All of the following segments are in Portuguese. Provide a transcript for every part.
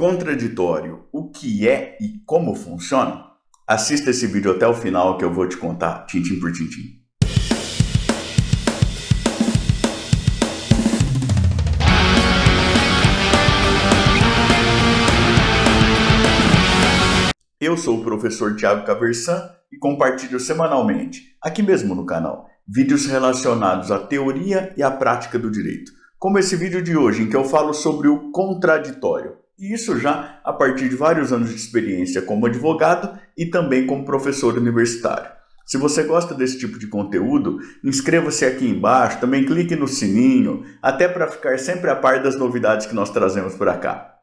Contraditório, o que é e como funciona? Assista esse vídeo até o final que eu vou te contar, tintim por tintim. Eu sou o professor Thiago Caversan e compartilho semanalmente, aqui mesmo no canal, vídeos relacionados à teoria e à prática do direito, como esse vídeo de hoje em que eu falo sobre o contraditório. E isso já a partir de vários anos de experiência como advogado e também como professor universitário. Se você gosta desse tipo de conteúdo, inscreva-se aqui embaixo, também clique no sininho, até para ficar sempre a par das novidades que nós trazemos por cá.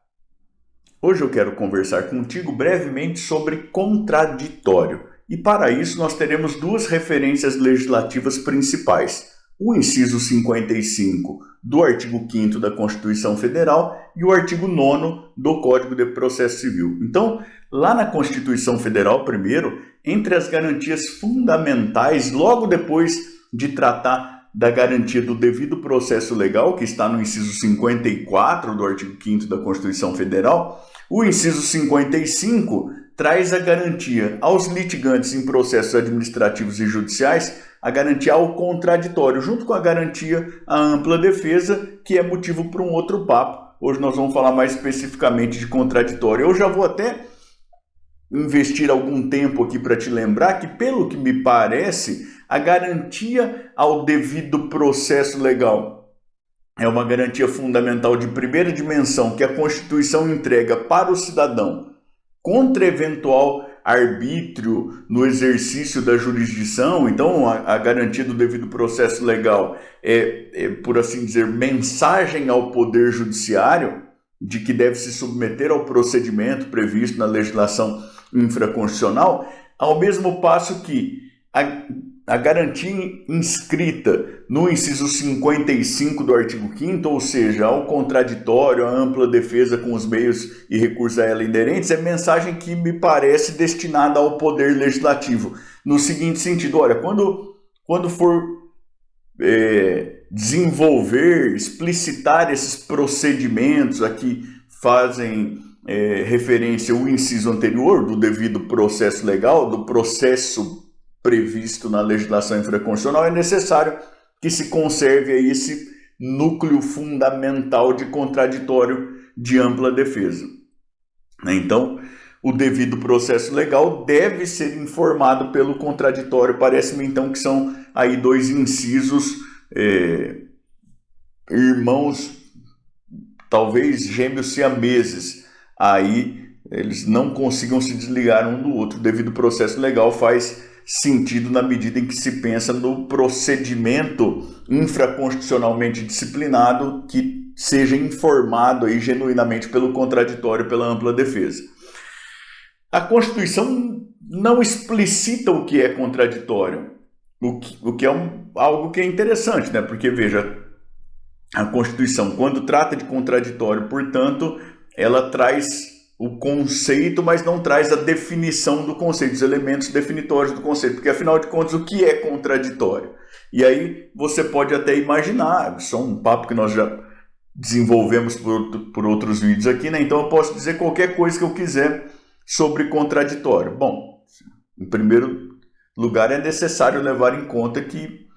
Hoje eu quero conversar contigo brevemente sobre contraditório. E para isso nós teremos duas referências legislativas principais. O inciso 55 do artigo 5º da Constituição Federal e o artigo 9º do Código de Processo Civil. Então, lá na Constituição Federal, primeiro, entre as garantias fundamentais, logo depois de tratar da garantia do devido processo legal, que está no inciso 54 do artigo 5º da Constituição Federal, o inciso 55 traz a garantia aos litigantes em processos administrativos e judiciais, a garantia ao contraditório, junto com a garantia à ampla defesa, que é motivo para um outro papo. Hoje nós vamos falar mais especificamente de contraditório. Eu já vou até investir algum tempo aqui para te lembrar que, pelo que me parece, a garantia ao devido processo legal é uma garantia fundamental de primeira dimensão que a Constituição entrega para o cidadão contra eventual arbítrio no exercício da jurisdição. Então, a garantia do devido processo legal por assim dizer, mensagem ao Poder Judiciário de que deve se submeter ao procedimento previsto na legislação infraconstitucional, ao mesmo passo que a garantia inscrita no inciso 55 do artigo 5º, ou seja, ao contraditório, a ampla defesa com os meios e recursos a ela inerentes, é mensagem que me parece destinada ao Poder Legislativo. No seguinte sentido, olha, quando for desenvolver, explicitar esses procedimentos a que fazem referência ao inciso anterior do devido processo legal, do processo previsto na legislação infraconstitucional, é necessário que se conserve aí esse núcleo fundamental de contraditório de ampla defesa. Então, o devido processo legal deve ser informado pelo contraditório. Parece-me então que são aí dois incisos irmãos, talvez gêmeos siameses. Aí eles não consigam se desligar um do outro. O devido processo legal faz sentido na medida em que se pensa no procedimento infraconstitucionalmente disciplinado que seja informado aí genuinamente pelo contraditório, pela ampla defesa. A Constituição não explicita o que é contraditório, o que é algo que é interessante, né? Porque, veja, a Constituição, quando trata de contraditório, portanto, ela traz o conceito, mas não traz a definição do conceito, os elementos definitórios do conceito, porque afinal de contas o que é contraditório? E aí você pode até imaginar, isso é um papo que nós já desenvolvemos por outros vídeos aqui, né? Então eu posso dizer qualquer coisa que eu quiser sobre contraditório. Bom, em primeiro lugar é necessário levar em conta que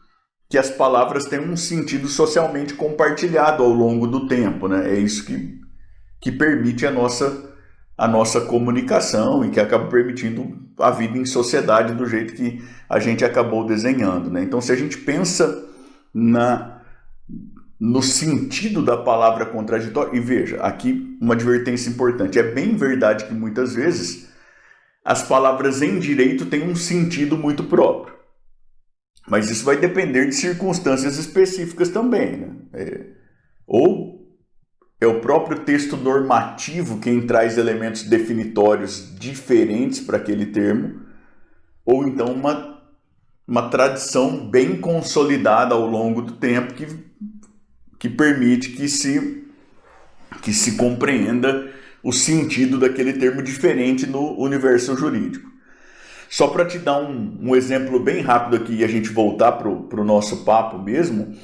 as palavras têm um sentido socialmente compartilhado ao longo do tempo, né? É isso que permite a nossa comunicação e que acaba permitindo a vida em sociedade do jeito que a gente acabou desenhando, né? Então, se a gente pensa no sentido da palavra contraditório, e veja, aqui uma advertência importante, é bem verdade que muitas vezes as palavras em direito têm um sentido muito próprio, mas isso vai depender de circunstâncias específicas também, né? Ou é o próprio texto normativo quem traz elementos definitórios diferentes para aquele termo, ou então uma tradição bem consolidada ao longo do tempo que permite que se compreenda o sentido daquele termo diferente no universo jurídico. Só para te dar um exemplo bem rápido aqui e a gente voltar para o nosso papo mesmo,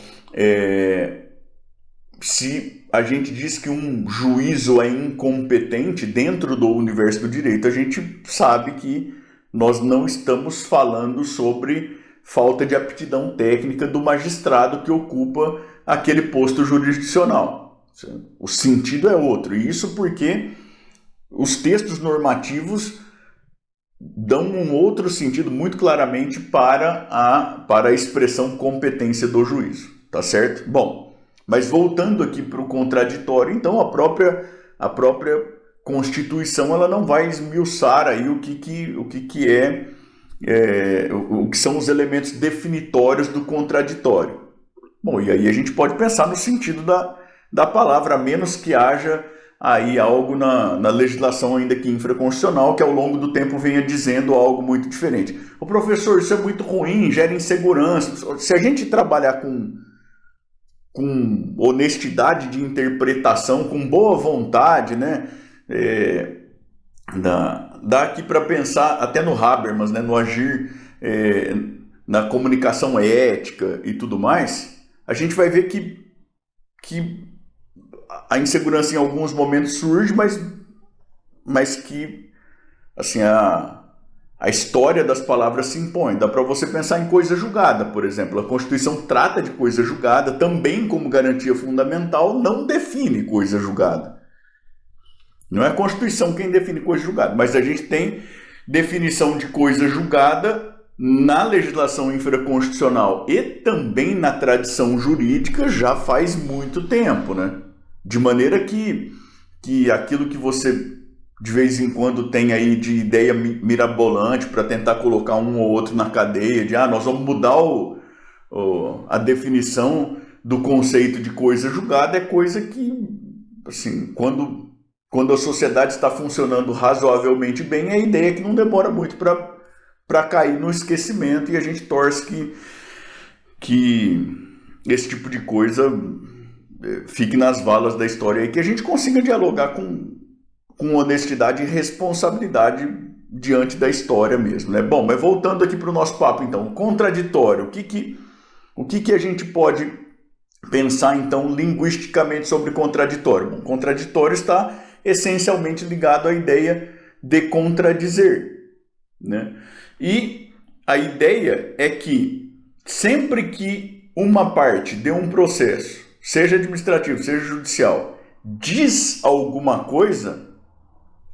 se a gente diz que um juízo é incompetente dentro do universo do direito, a gente sabe que nós não estamos falando sobre falta de aptidão técnica do magistrado que ocupa aquele posto jurisdicional. O sentido é outro, e isso porque os textos normativos dão um outro sentido muito claramente para a expressão competência do juízo, tá certo? Bom, mas voltando aqui para o contraditório, então a própria Constituição ela não vai esmiuçar aí o que são os elementos definitórios do contraditório. Bom, e aí a gente pode pensar no sentido da palavra, a menos que haja aí algo na legislação ainda que infraconstitucional, que ao longo do tempo venha dizendo algo muito diferente. O professor, isso é muito ruim, gera insegurança. Se a gente trabalhar com honestidade de interpretação, com boa vontade, né? Dá aqui para pensar até no Habermas, né? No agir, na comunicação ética e tudo mais, a gente vai ver que a insegurança em alguns momentos surge, mas que assim, a história das palavras se impõe. Dá para você pensar em coisa julgada, por exemplo. A Constituição trata de coisa julgada, também como garantia fundamental, não define coisa julgada. Não é a Constituição quem define coisa julgada, mas a gente tem definição de coisa julgada na legislação infraconstitucional e também na tradição jurídica já faz muito tempo, né? De maneira que aquilo que você de vez em quando tem aí de ideia mirabolante para tentar colocar um ou outro na cadeia, de nós vamos mudar a definição do conceito de coisa julgada, é coisa que, assim, quando a sociedade está funcionando razoavelmente bem, a ideia é que não demora muito para cair no esquecimento, e a gente torce que esse tipo de coisa fique nas valas da história e que a gente consiga dialogar com honestidade e responsabilidade diante da história mesmo, né? Bom, mas voltando aqui para o nosso papo, então, contraditório, o que a gente pode pensar, então, linguisticamente sobre contraditório? Bom, contraditório está essencialmente ligado à ideia de contradizer, né? E a ideia é que sempre que uma parte de um processo, seja administrativo, seja judicial, diz alguma coisa,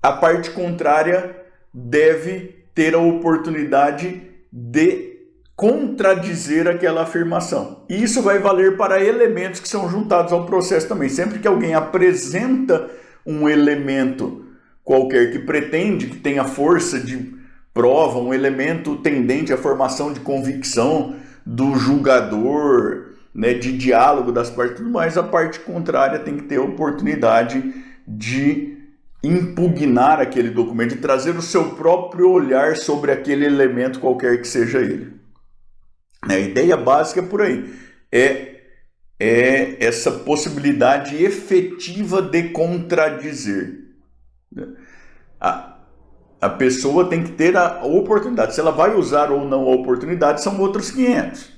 a parte contrária deve ter a oportunidade de contradizer aquela afirmação. E isso vai valer para elementos que são juntados ao processo também. Sempre que alguém apresenta um elemento qualquer que pretende que tenha força de prova, um elemento tendente à formação de convicção do julgador, né, de diálogo das partes, tudo mais, a parte contrária tem que ter a oportunidade de impugnar aquele documento, de trazer o seu próprio olhar sobre aquele elemento qualquer que seja ele. A ideia básica é por aí, é essa possibilidade efetiva de contradizer. A pessoa tem que ter a oportunidade. Se ela vai usar ou não a oportunidade, são outros 500.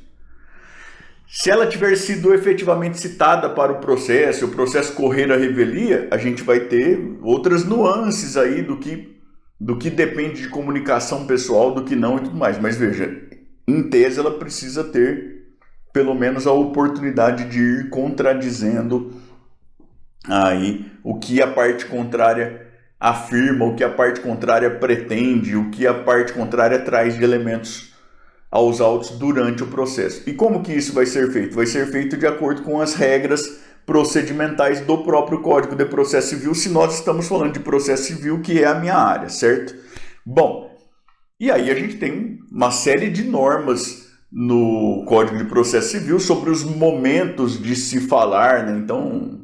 Se ela tiver sido efetivamente citada para o processo correr a revelia, a gente vai ter outras nuances aí do que depende de comunicação pessoal, do que não e tudo mais. Mas veja, em tese ela precisa ter pelo menos a oportunidade de ir contradizendo aí o que a parte contrária afirma, o que a parte contrária pretende, o que a parte contrária traz de elementos aos autos durante o processo. E como que isso vai ser feito? Vai ser feito de acordo com as regras procedimentais do próprio Código de Processo Civil, se nós estamos falando de processo civil, que é a minha área, certo? Bom, e aí a gente tem uma série de normas no Código de Processo Civil sobre os momentos de se falar, né? Então,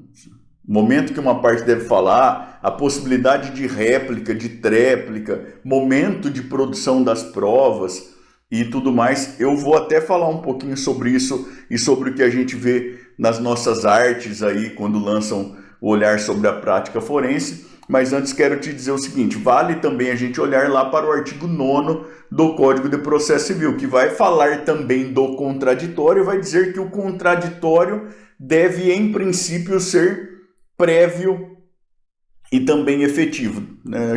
o momento que uma parte deve falar, a possibilidade de réplica, de tréplica, momento de produção das provas e tudo mais. Eu vou até falar um pouquinho sobre isso e sobre o que a gente vê nas nossas artes aí, quando lançam o olhar sobre a prática forense. mas antes quero te dizer o seguinte, vale também a gente olhar lá para o artigo 9º do Código de Processo Civil, que vai falar também do contraditório e vai dizer que o contraditório deve, em princípio, ser prévio e também efetivo, né?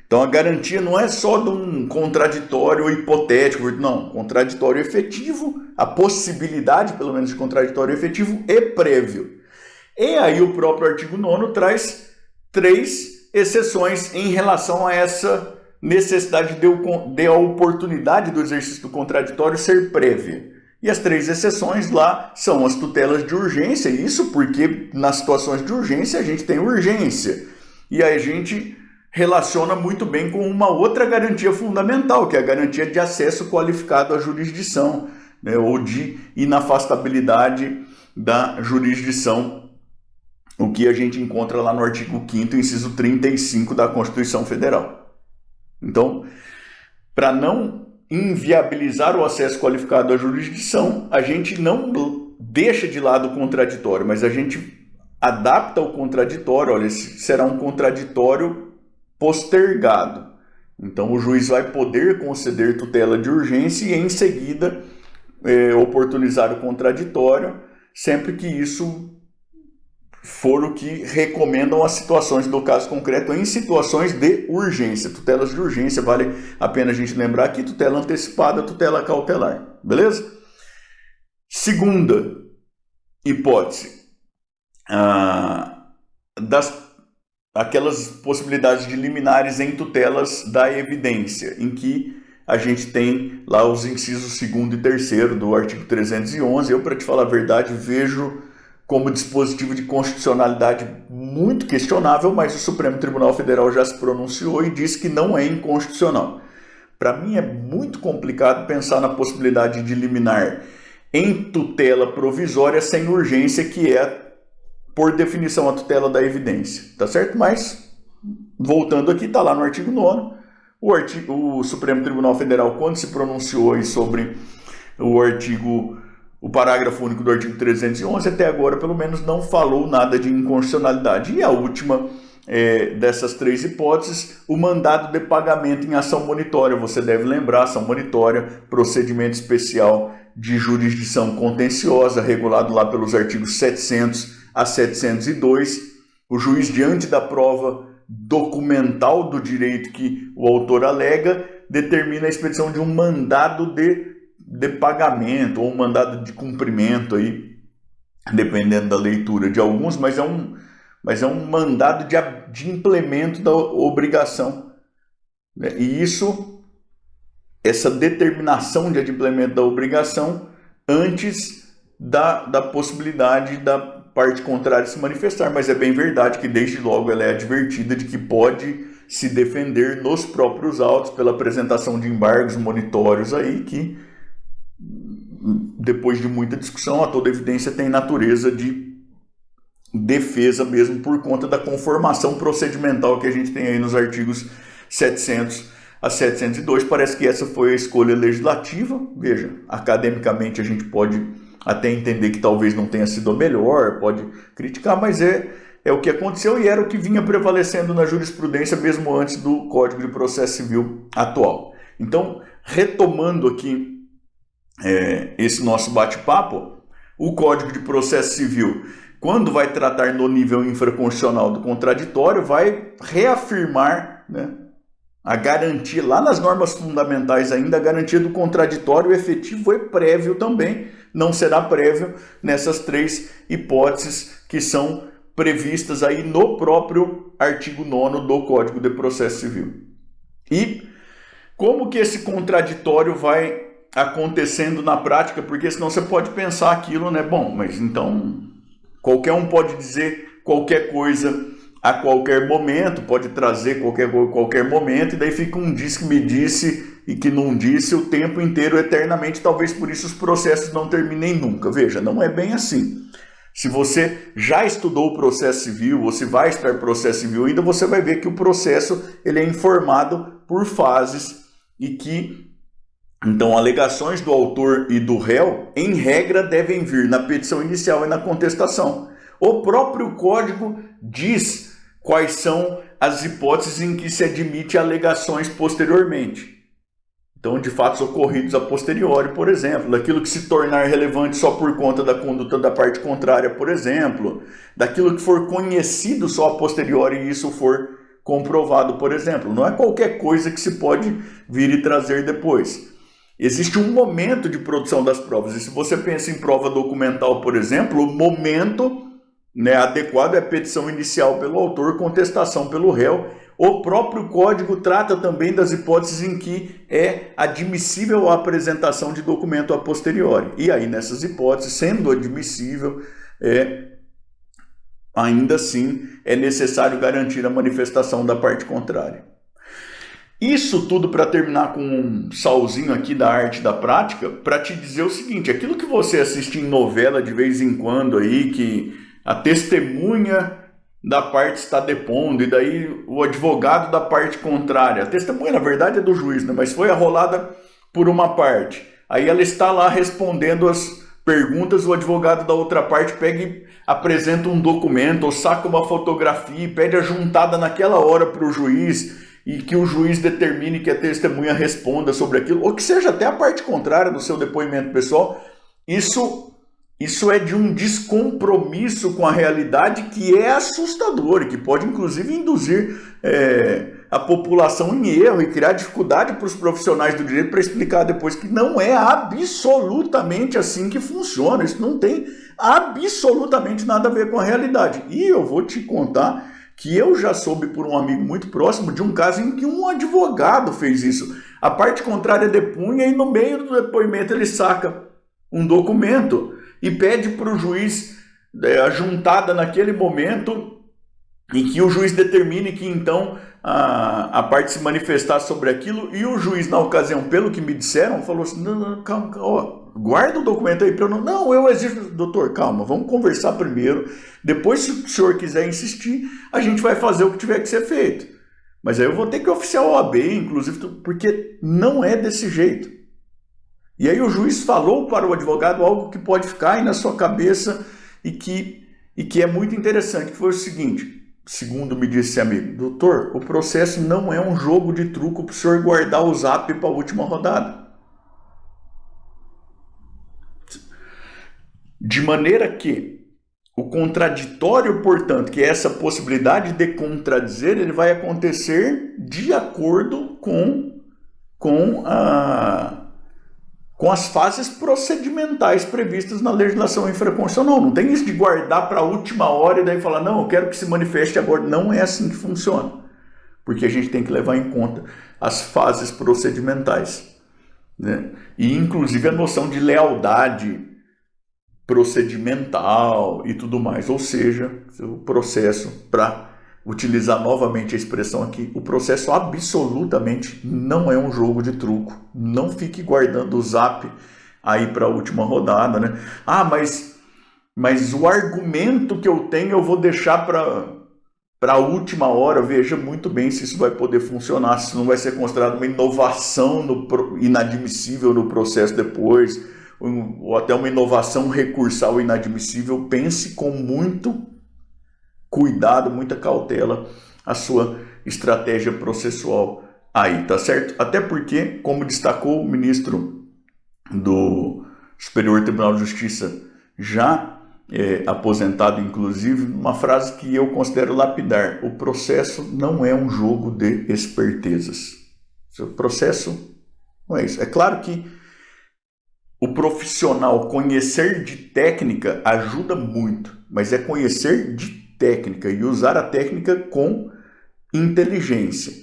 Então a garantia não é só de um contraditório hipotético, não, contraditório efetivo, a possibilidade pelo menos de contraditório efetivo e prévio. E aí o próprio artigo 9º traz 3 exceções em relação a essa necessidade de a oportunidade do exercício do contraditório ser prévia. E as 3 exceções lá são as tutelas de urgência, isso porque nas situações de urgência a gente tem urgência. E aí a gente relaciona muito bem com uma outra garantia fundamental, que é a garantia de acesso qualificado à jurisdição, né, ou de inafastabilidade da jurisdição, o que a gente encontra lá no artigo 5º, inciso 35 da Constituição Federal. Então, para não inviabilizar o acesso qualificado à jurisdição, a gente não deixa de lado o contraditório, mas a gente adapta o contraditório, olha, será um contraditório postergado. Então o juiz vai poder conceder tutela de urgência e em seguida oportunizar o contraditório, sempre que isso for o que recomendam as situações do caso concreto, em situações de urgência. Tutelas de urgência, vale a pena a gente lembrar aqui, tutela antecipada, tutela cautelar, beleza? Segunda hipótese, aquelas possibilidades de liminares em tutelas da evidência, em que a gente tem lá os incisos 2º e 3º do artigo 311. Eu, para te falar a verdade, vejo como dispositivo de constitucionalidade muito questionável, mas o Supremo Tribunal Federal já se pronunciou e disse que não é inconstitucional. Para mim é muito complicado pensar na possibilidade de liminar em tutela provisória sem urgência, que é, por definição, a tutela da evidência, tá certo? Mas, voltando aqui, está lá no artigo 9º, o Supremo Tribunal Federal, quando se pronunciou aí sobre o parágrafo único do artigo 311, até agora, pelo menos, não falou nada de inconstitucionalidade. E a última dessas 3 hipóteses, o mandado de pagamento em ação monitória. Você deve lembrar, ação monitória, procedimento especial de jurisdição contenciosa, regulado lá pelos artigos 700 a 702, o juiz, diante da prova documental do direito que o autor alega, determina a expedição de um mandado de pagamento ou um mandado de cumprimento, aí, dependendo da leitura de alguns, mas é um mandado de implemento da obrigação. E essa determinação de implemento da obrigação antes da possibilidade da parte contrária se manifestar, mas é bem verdade que desde logo ela é advertida de que pode se defender nos próprios autos pela apresentação de embargos monitórios aí, que depois de muita discussão, a toda evidência tem natureza de defesa mesmo por conta da conformação procedimental que a gente tem aí nos artigos 700 a 702. Parece que essa foi a escolha legislativa. Veja, academicamente a gente pode até entender que talvez não tenha sido a melhor, pode criticar, mas é o que aconteceu e era o que vinha prevalecendo na jurisprudência mesmo antes do Código de Processo Civil atual. Então, retomando aqui esse nosso bate-papo, o Código de Processo Civil, quando vai tratar no nível infraconstitucional do contraditório, vai reafirmar, né, a garantia, lá nas normas fundamentais ainda, a garantia do contraditório efetivo e prévio também, não será prévio nessas 3 hipóteses que são previstas aí no próprio artigo 9º do Código de Processo Civil. E como que esse contraditório vai acontecendo na prática? Porque senão você pode pensar aquilo, né? Bom, mas então qualquer um pode dizer qualquer coisa a qualquer momento, pode trazer qualquer momento, e daí fica um diz que me disse e que não disse o tempo inteiro, eternamente. Talvez por isso os processos não terminem nunca. Veja, não é bem assim. Se você já estudou o processo civil, ou se vai estudar processo civil ainda, você vai ver que o processo ele é informado por fases e que, então, alegações do autor e do réu, em regra, devem vir na petição inicial e na contestação. O próprio Código diz quais são as hipóteses em que se admite alegações posteriormente. Então, de fatos ocorridos a posteriori, por exemplo, daquilo que se tornar relevante só por conta da conduta da parte contrária, por exemplo, daquilo que for conhecido só a posteriori e isso for comprovado, por exemplo. Não é qualquer coisa que se pode vir e trazer depois. Existe um momento de produção das provas, e se você pensa em prova documental, por exemplo, o momento adequado é a petição inicial pelo autor, contestação pelo réu. O próprio código trata também das hipóteses em que é admissível a apresentação de documento a posteriori. E aí, nessas hipóteses, sendo admissível, ainda assim é necessário garantir a manifestação da parte contrária. Isso tudo para terminar com um salzinho aqui da arte da prática, para te dizer o seguinte: aquilo que você assiste em novela de vez em quando aí, que a testemunha da parte está depondo, e daí o advogado da parte contrária. A testemunha, na verdade, é do juiz, mas foi arrolada por uma parte. Aí ela está lá respondendo as perguntas, o advogado da outra parte pega e apresenta um documento, ou saca uma fotografia e pede a juntada naquela hora para o juiz, e que o juiz determine que a testemunha responda sobre aquilo, ou que seja até a parte contrária do seu depoimento pessoal. Isso é de um descompromisso com a realidade que é assustador e que pode, inclusive, induzir a população em erro e criar dificuldade para os profissionais do direito para explicar depois que não é absolutamente assim que funciona. Isso não tem absolutamente nada a ver com a realidade. E eu vou te contar que eu já soube por um amigo muito próximo de um caso em que um advogado fez isso. A parte contrária depunha e no meio do depoimento ele saca um documento e pede para o juiz a juntada naquele momento em que o juiz determine que então a parte se manifestar sobre aquilo, e o juiz na ocasião, pelo que me disseram, falou assim: não, calma, guarda o documento aí para eu não, eu exijo, doutor, calma, vamos conversar primeiro, depois se o senhor quiser insistir, a gente vai fazer o que tiver que ser feito, mas aí eu vou ter que oficiar o OAB, inclusive, porque não é desse jeito. E aí o juiz falou para o advogado algo que pode ficar aí na sua cabeça e que é muito interessante, que foi o seguinte, segundo me disse esse amigo: doutor, o processo não é um jogo de truco para o senhor guardar o zap para a última rodada. De maneira que o contraditório, portanto, que é essa possibilidade de contradizer, ele vai acontecer de acordo com as fases procedimentais previstas na legislação infraconstitucional. Não tem isso de guardar para a última hora e daí falar: não, eu quero que se manifeste agora. Não é assim que funciona, porque a gente tem que levar em conta as fases procedimentais, e inclusive a noção de lealdade procedimental e tudo mais. Ou seja, o processo, para utilizar novamente a expressão aqui, o processo absolutamente não é um jogo de truco. Não fique guardando o zap aí para a última rodada, mas o argumento que eu tenho eu vou deixar para a última hora. Veja muito bem se isso vai poder funcionar, se não vai ser considerado uma inovação inadmissível no processo depois, ou até uma inovação recursal inadmissível. Pense com muito cuidado, muita cautela a sua estratégia processual aí, tá certo? Até porque, como destacou o ministro do Superior Tribunal de Justiça, já aposentado inclusive, uma frase que eu considero lapidar: o processo não é um jogo de espertezas. O processo não é isso. É claro que o profissional conhecer de técnica ajuda muito, mas é conhecer de técnica e usar a técnica com inteligência.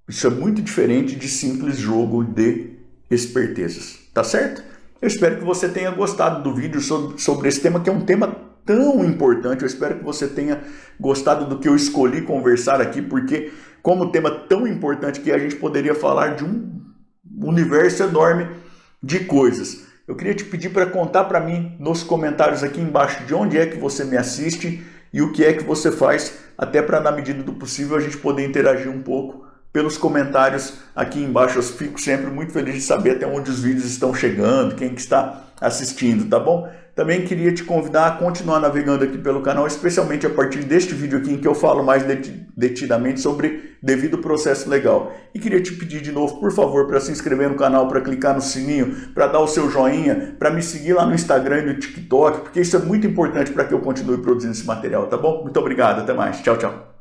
Isso é muito diferente de simples jogo de espertezas, tá certo? Eu espero que você tenha gostado do vídeo sobre esse tema, que é um tema tão importante. Eu espero que você tenha gostado do que eu escolhi conversar aqui, porque como tema tão importante que a gente poderia falar de um universo enorme de coisas. Eu queria te pedir para contar para mim nos comentários aqui embaixo de onde é que você me assiste e o que é que você faz, até para, na medida do possível, a gente poder interagir um pouco, pelos comentários aqui embaixo. Eu fico sempre muito feliz de saber até onde os vídeos estão chegando, quem que está assistindo, tá bom? Também queria te convidar a continuar navegando aqui pelo canal, especialmente a partir deste vídeo aqui em que eu falo mais detidamente sobre devido processo legal. E queria te pedir de novo, por favor, para se inscrever no canal, para clicar no sininho, para dar o seu joinha, para me seguir lá no Instagram e no TikTok, porque isso é muito importante para que eu continue produzindo esse material, tá bom? Muito obrigado, até mais. Tchau, tchau.